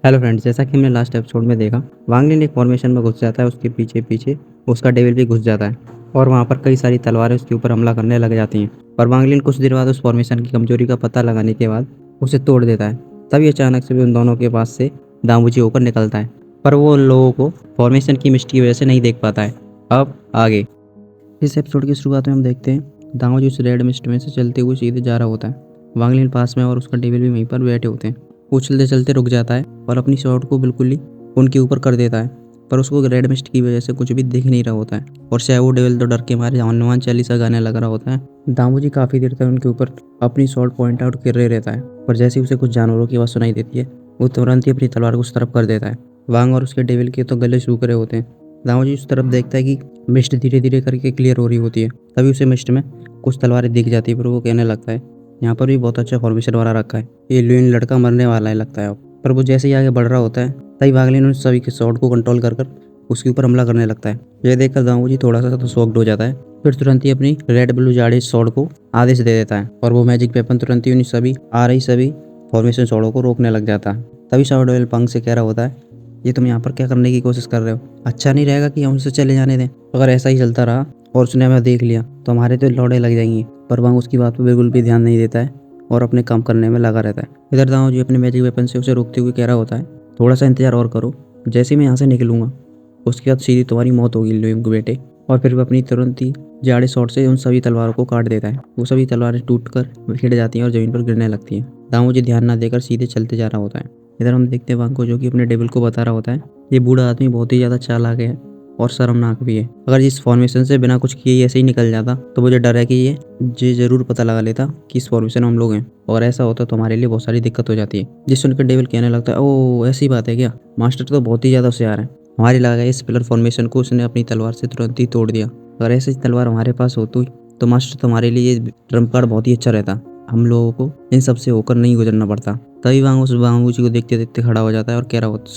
Hello friends, जैसा कि हमने लास्ट एपिसोड में देखा, वांगलिन एक फॉर्मेशन में घुस जाता है। उसके पीछे पीछे उसका डेविल भी घुस जाता है और वहाँ पर कई सारी तलवारें उसके ऊपर हमला करने लग जाती हैं। पर वांगलिन कुछ देर बाद उस फॉर्मेशन की कमजोरी का पता लगाने के बाद उसे तोड़ देता है। तभी अचानक से भी उन दोनों के पास से दामूजी होकर निकलता है, पर वो उन लोगों को फॉर्मेशन की मिस्टी की वजह से नहीं देख पाता है। अब आगे इस एपिसोड की शुरुआत में हम देखते हैं दामूजी उस रेड मिस्ट में से चलते हुए सीधे जा रहा होता है। वांगलिन पास में और उसका डेविल भी वहीं पर बैठे होते हैं। वो चलते चलते रुक जाता है और अपनी शॉट को बिल्कुल ही उनके ऊपर कर देता है, पर उसको रेड मिस्ट की वजह से कुछ भी दिख नहीं रहा होता है। और शायद वो डेविल तो डर के मारे हनुमान चालीसा गाने लग रहा होता है। दामूजी काफ़ी देर तक उनके ऊपर अपनी शॉट पॉइंट आउट कर रहे रहता है, पर जैसे ही उसे कुछ जानवरों की आवाज़ सुनाई देती है, वो तुरंत ही अपनी तलवार को उस तरफ कर देता है। वांग और उसके डेविल के तो गले सूख रहे होते हैं। दामूजी उस तरफ देखता है कि मिस्ट धीरे धीरे करके क्लियर हो रही होती है। तभी उसे मिस्ट में कुछ तलवारें दिख जाती है, पर वो कहने लगता है यहाँ पर भी बहुत अच्छा फॉर्मेशन बना रखा है, ये लुइन लड़का मरने वाला है लगता है अब। पर वो जैसे ही आगे बढ़ रहा होता है, तभी वागलिन उन सभी के शॉट को कंट्रोल कर कर उसके ऊपर हमला करने लगता है। यह देखकर दामूजी थोड़ा सा तो शॉक्ड हो जाता है, फिर तुरंत ही अपनी रेड ब्लू जाड़े शॉट को आदेश दे देता है और वो मैजिक वेपन तुरंत ही उन सभी आ रही सभी फॉर्मेशन शॉटों को रोकने लग जाता है। तभी शाडो डेविल पंग से कह रहा होता है, ये तुम यहाँ पर क्या करने की कोशिश कर रहे हो? अच्छा नहीं रहेगा कि हम उसे चले जाने दें? अगर ऐसा ही चलता रहा और उसने हमें देख लिया तो हमारे तो लौड़े लग जाएंगी। पर वंग उसकी बात पर बिल्कुल भी ध्यान नहीं देता है और अपने काम करने में लगा रहता है। इधर दाऊजी अपने मैजिक वेपन से उसे रोकते हुए कह रहा होता है, थोड़ा सा इंतजार और करो, जैसे ही मैं यहाँ से निकलूंगा उसके बाद सीधी तुम्हारी मौत होगी लुइंग बेटे। और फिर वह अपनी तुरंत ही जाड़े शॉट से उन सभी तलवारों को काट देता है। वो सभी तलवारें टूट कर गिर जाती हैं और जमीन पर गिरने लगती हैं। दाऊजी ध्यान ना देकर सीधे चलते जा रहा होता है। इधर हम देखते हैं वांग को, जो कि अपने डेविल को बता रहा होता है, ये बूढ़ा आदमी बहुत ही ज़्यादा चालाक है और शर्मनाक भी है। अगर इस फॉर्मेशन से बिना कुछ किए ऐसे ही निकल जाता तो मुझे डर है कि ये जरूर पता लगा लेता कि इस फॉर्मेशन में हम लोग हैं, और ऐसा होता तो हमारे लिए बहुत सारी दिक्कत हो जाती है। जिस सुनकर डेविल कहने लगता है, ओ ऐसी बात है क्या? मास्टर तो बहुत ही ज़्यादा होशियार है, हमारी लगा इस पिलर फॉर्मेशन को उसने अपनी तलवार से तुरंत ही तोड़ दिया। अगर ऐसी तलवार हमारे पास होती तो मास्टर तुम्हारे लिए ये ट्रम्प कार्ड बहुत ही अच्छा रहता, हम लोगों को इन सब से होकर नहीं गुजरना पड़ता। तभी वांग उस बांगूची को देखते देखते खड़ा हो जाता है और कह रहा होता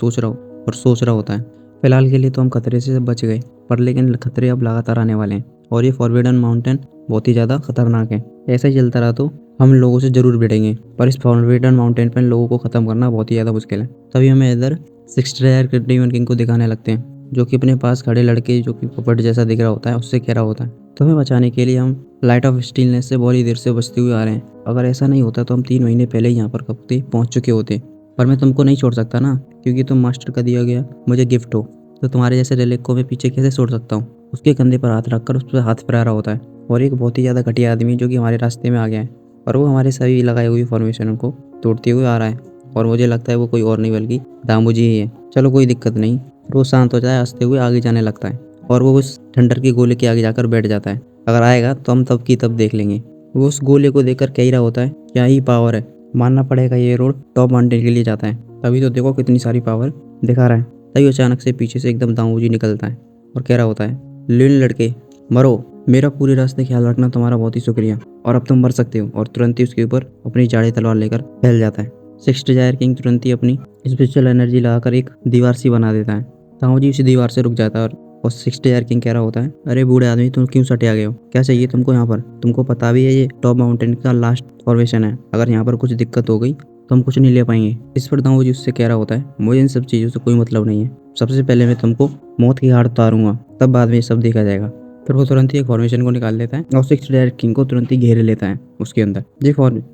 सोच रहा होता है, फिलहाल के लिए तो हम खतरे से बच गए, पर लेकिन खतरे अब लगातार आने वाले हैं और ये फॉरबिडन माउंटेन बहुत ही ज़्यादा खतरनाक है। ऐसा ही चलता रहा तो हम लोगों से जरूर भिड़ेंगे, पर इस फॉरबिडन माउंटेन पर लोगों को ख़त्म करना बहुत ही ज़्यादा मुश्किल है। तभी हमें इधर 60 डेमन किंग को दिखाने लगते हैं, जो कि अपने पास खड़े लड़के जो कि पोपट जैसा दिख रहा होता है उससे कह रहा होता है, तुम्हें बचाने के लिए हम लाइट ऑफ स्टीलनेस से बहुत ही देर से बचते हुए आ रहे हैं। अगर ऐसा नहीं होता तो हम 3 महीने पहले ही यहाँ पर कब से पहुँच चुके होते। पर मैं तुमको नहीं छोड़ सकता ना, क्योंकि तुम मास्टर का दिया गया मुझे गिफ्ट हो, तो तुम्हारे जैसे रेलिक को मैं पीछे कैसे छोड़ सकता हूँ? उसके कंधे पर हाथ रखकर उस पर हाथ फिरा रहा होता है। और एक बहुत ही ज़्यादा घटिया आदमी जो कि हमारे रास्ते में आ गया है और वो हमारे सभी लगाई हुई फॉर्मेशन को तोड़ते हुए आ रहा है, और मुझे लगता है वो कोई और नहीं बल्कि दामूजी ही है। चलो कोई दिक्कत नहीं। वो शांत हो जाए, हंसते हुए आगे जाने लगता है और वो उस ठंडर के गोले के आगे जाकर बैठ जाता है। अगर आएगा तो हम तब की तब देख लेंगे। वो उस गोले को देखकर कह ही रहा होता है, क्या ही पावर है, मानना पड़ेगा ये रोड टॉप माउंटेन के लिए जाता है। तभी तो देखो कितनी सारी पावर दिखा रहा है। तभी अचानक से पीछे से एकदम दामूजी निकलता है और कह रहा होता है, लिन लड़के मरो, मेरा पूरे रास्ते ख्याल रखना, तुम्हारा बहुत ही शुक्रिया, और अब तुम मर सकते हो। और तुरंत ही उसके ऊपर अपनी जाड़ी तलवार लेकर फैल जाता है। सिक्स डिजायर किंग तुरंत ही अपनी स्पिरिचुअल एनर्जी लगाकर एक दीवार सी बना देता है। दामूजी उसी दीवार से रुक जाता है और सिक्स डिजायर किंग कह रहा होता है, अरे बूढ़े आदमी तुम क्यों सटे आ गए हो? क्या चाहिए तुमको यहाँ पर? तुमको पता भी है ये टॉप माउंटेन का लास्ट फॉर्मेशन है, अगर यहाँ पर कुछ दिक्कत हो गई तो हम कुछ नहीं ले पाएंगे। इस पर दामूजी उससे कह रहा होता है, मुझे इन सब चीज़ों से कोई मतलब नहीं है, सबसे पहले मैं तुमको मौत की घाट उतारूंगा, तब बाद में ये सब देखा जाएगा। फिर वो तुरंत ही एक फॉर्मेशन को निकाल लेता है और सिक्स डिजायर किंग को तुरंत ही घेरे लेता है उसके अंदर।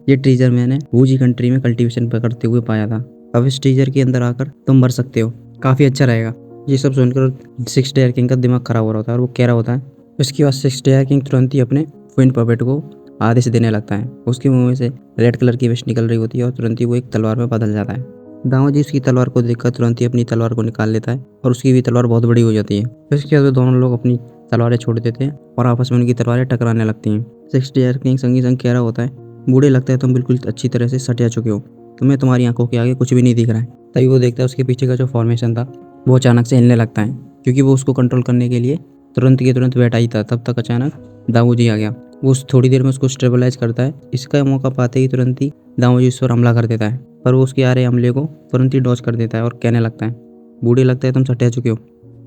ये ट्रीजर मैंने वूजी कंट्री में कल्टीवेशन करते हुए पाया था, अब इस ट्रीजर के अंदर आकर तुम मर सकते हो, काफ़ी अच्छा रहेगा। ये सब सुनकर सिक्स डिजायर किंग का दिमाग खराब हो रहा होता है और वो कह रहा होता है। उसके बाद सिक्स डिजायर किंग तुरंत ही अपने क्वीन पपेट को आदेश देने लगता है। उसके मुंह में से रेड कलर की विश निकल रही होती है और तुरंत ही वो एक तलवार में बदल जाता है। दामोजी उसकी तलवार को देखकर तुरंत ही अपनी तलवार को निकाल लेता है और उसकी भी तलवार बहुत बड़ी हो जाती है। इसके बाद दोनों लोग अपनी तलवारें छोड़ देते हैं और आपस में उनकी तलवारें टकराने लगती हैं। सिक्स डिजायर किंग संगी संग कह रहा होता है, बूढ़े लगता है तुम बिल्कुल अच्छी तरह से सटिया चुके हो, तुम्हें तुम्हारी आंखों के आगे कुछ भी नहीं दिख रहा है। तभी वो देखता है उसके पीछे का जो फॉर्मेशन था वो अचानक से हिलने लगता है, क्योंकि वो उसको कंट्रोल करने के लिए तुरंत के तुरंत बैठा ही था। तब तक अचानक दामोजी आ गया। वो उस थोड़ी देर में उसको स्टेबलाइज करता है। इसका मौका पाते ही तुरंत ही दामोजी उस पर हमला कर देता है, पर वो उसके आ रहे हमले को तुरंत ही डॉज कर देता है और कहने लगता है, बूढ़े लगता है तुम सटिया चुके हो।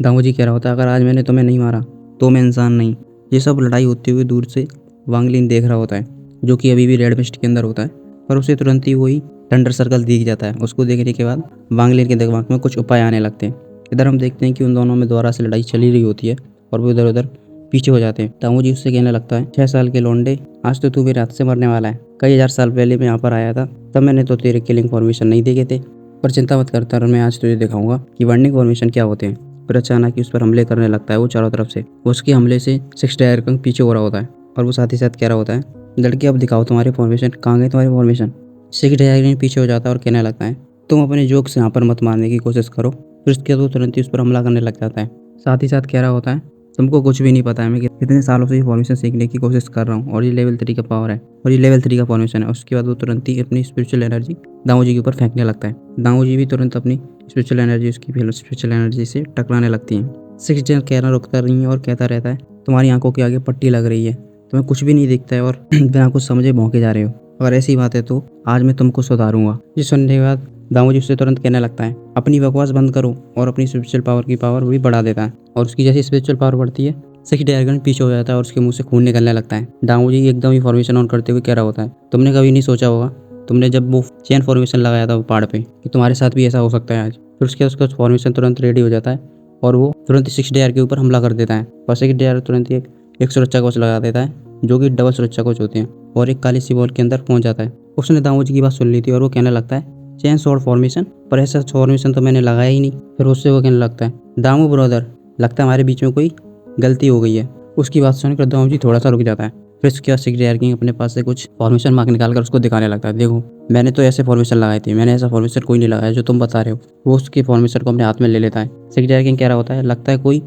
दामोजी कह रहा होता है, अगर आज मैंने तुम्हें नहीं मारा तो मैं इंसान नहीं। ये सब लड़ाई होते हुए दूर से वांगलिन देख रहा होता है, जो कि अभी भी रेड मिस्ट के अंदर होता है। पर उसे तुरंत ही वही थंडर सर्कल दिख जाता है। उसको देखने के बाद वांग लिन के दिमाग में कुछ उपाय आने लगते हैं। इधर हम देखते हैं कि उन दोनों में दोबारा से लड़ाई चली रही होती है और वो इधर उधर पीछे हो जाते हैं। दाऊ जी उससे कहने लगता है, 6 साल के लौंडे, आज तो तू मेरे हाथ से मरने वाला है। कई हजार साल पहले मैं यहाँ पर आया था, तब मैंने तो तेरे किलिंग फॉर्मेशन नहीं देखे थे, पर चिंता मत करता, और मैं आज तुझे दिखाऊंगा कि वार्निंग फॉर्मेशन क्या होते हैं। फिर अचानक ही उस पर हमले करने लगता है वो चारों तरफ से। उसके हमले से 6 टायर कंग पीछे हो रहा होता है और वो साथ ही साथ कह रहा होता है, लड़के अब दिखाओ तुम्हारे फॉर्मेशन, कहाँ गए तुम्हारे फॉर्मेशन। 6 टायर कंग पीछे हो जाता है और कहने लगता है, तुम अपने जोक से यहाँ पर मत मारने की कोशिश करो। फिर उसके बाद वो तुरंत ही उस पर हमला करने लग जाता है। साथ ही साथ कह रहा होता है, तुमको कुछ भी नहीं पता है, मैं कितने सालों से ये फॉर्मेशन सीखने की कोशिश कर रहा हूँ और ये लेवल 3 का पावर है और ये लेवल 3 का फॉर्मेशन है। उसके बाद वो तुरंत ही अपनी स्पिरिचुअल एनर्जी दाऊ जी के ऊपर फेंकने लगता है। दाऊ जी भी तुरंत अपनी स्पिरिचुअल एनर्जी उसकी स्पिरिचुअल एनर्जी से टकराने लगती है। 6 जन कहना रुकता नहीं है और कहता रहता है, तुम्हारी आंखों के आगे पट्टी लग रही है, तुम्हें कुछ भी नहीं दिखता है और बिना कुछ समझे भौंके जा रहे हो। अगर ऐसी बात है तो आज मैं तुमको सुधारूंगा। ये सुनने के बाद दाऊ जी उससे तुरंत कहने लगता है, अपनी बकवास बंद करो, और अपनी स्पिरिचुअल पावर की पावर भी बढ़ा देता है। और उसकी जैसी स्पिरिचुअल पावर बढ़ती है, 6 ड्रैगन पीछे हो जाता है और उसके मुंह से खून निकलने लगता है। दाऊ जी एकदम ही फॉर्मेशन ऑन करते हुए कह रहा होता है, तुमने कभी नहीं सोचा होगा, तुमने जब वो चेन फॉर्मेशन लगाया था वो पहाड़ पे, कि तुम्हारे साथ भी ऐसा हो सकता है आज। फिर उसका फॉर्मेशन तुरंत रेडी हो जाता है और वो तुरंत 6 ड्रैगर के ऊपर हमला कर देता है। और 6 ड्रैगर तुरंत ही एक सुरक्षा कवच लगा देता है, जो कि डबल सुरक्षा कवच होते हैं, और एक काली सी बॉल के अंदर पहुंच जाता है। उसने दाऊ जी की बात सुन ली थी और वो कहने लगता है, चेन शॉर्ट फॉर्मेशन, पर ऐसा फॉर्मेशन तो मैंने लगाया ही नहीं। फिर उससे वो कहने लगता है, दामू ब्रदर, लगता है हमारे बीच में कोई गलती हो गई है। उसकी बात सुनकर दाऊ जी थोड़ा सा रुक जाता है। फिर उसके बाद 6 ड्रैगर किंग अपने पास से कुछ फॉर्मेशन मार्क निकाल कर उसको दिखाने लगता है, देखो मैंने तो ऐसे फॉर्मेशन लगाए थे, मैंने ऐसा फॉर्मेशन कोई नहीं लगाया जो तुम बता रहे हो। वो उसके फॉर्मेशन को अपने हाथ में ले लेता है। 6 ड्रैगर किंग कह रहा होता है, लगता है कोई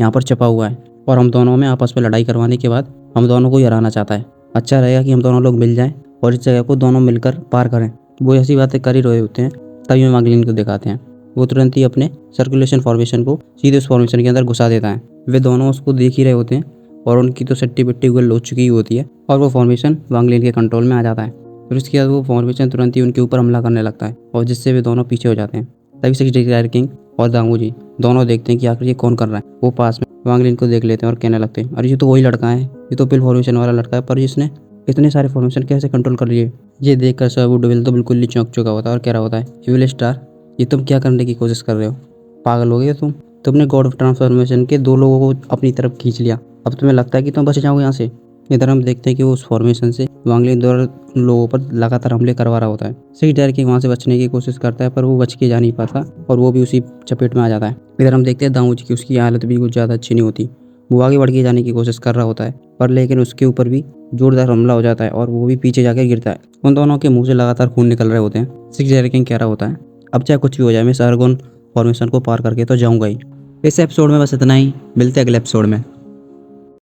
यहाँ पर छपा हुआ है और हम दोनों में आपस में लड़ाई करवाने के बाद हम दोनों को ही हराना चाहता है। अच्छा रहेगा कि हम दोनों लोग मिल जाएं और इस जगह को दोनों मिलकर पार करें। वो ऐसी बातें कर ही रहे होते हैं, तभी हम वांग लिन को दिखाते हैं। वो तुरंत ही अपने सर्कुलेशन फॉर्मेशन को सीधे उस फॉर्मेशन के अंदर घुसा देता है। वे दोनों उसको देख ही रहे होते हैं और उनकी तो सट्टी बिट्टी उगल हो चुकी होती है और वो फॉर्मेशन वांग लिन के कंट्रोल में आ जाता है। फिर उसके बाद वो फॉर्मेशन तुरंत ही उनके ऊपर हमला करने लगता है और जिससे वे दोनों पीछे हो जाते हैं। तभी 6 ड्रैगर किंग और दाऊ जी दोनों देखते हैं कि आखिर ये कौन कर रहा है। वो पास में वांग लिन को देख लेते हैं और कहने लगते हैं, अरे ये तो वही लड़का है, ये तो पिल फॉर्मेशन वाला लड़का है, पर जिसने इतने सारे फॉर्मेशन कैसे कंट्रोल कर लिए। ये देखकर सर वो डुविल तो बिल्कुल ही चौंक चुका होता है और कह रहा होता है, इविल स्टार, ये तुम क्या करने की कोशिश कर रहे हो, पागल हो गए तुमने गॉड ऑफ ट्रांसफॉर्मेशन के 2 लोगों को अपनी तरफ खींच लिया, अब तुम्हें लगता है कि तुम बच जाओगे यहाँ से। इधर हम देखते हैं कि वो उस फॉर्मेशन से वांग लिन द्वारा लोगों पर लगातार हमले करवा रहा होता है। 6 ड्रैगर किंग वहाँ से बचने की कोशिश करता है, पर वो बच के जा नहीं पाता और वो भी उसी चपेट में आ जाता है। इधर हम देखते हैं दाऊ जी की उसकी हालत भी कुछ ज़्यादा अच्छी नहीं होती। वो आगे बढ़ के जाने की कोशिश कर रहा होता है, पर लेकिन उसके ऊपर भी जोरदार हमला हो जाता है और वो भी पीछे जाकर गिरता है। उन दोनों के मुंह से लगातार खून निकल रहे होते हैं। 6 ड्रैगर किंग कह रहा होता है, अब चाहे कुछ भी हो जाए, मैं सारगोन फॉर्मेशन को पार करके तो जाऊंगा ही। इस एपिसोड में बस इतना ही, मिलते हैं अगले एपिसोड में।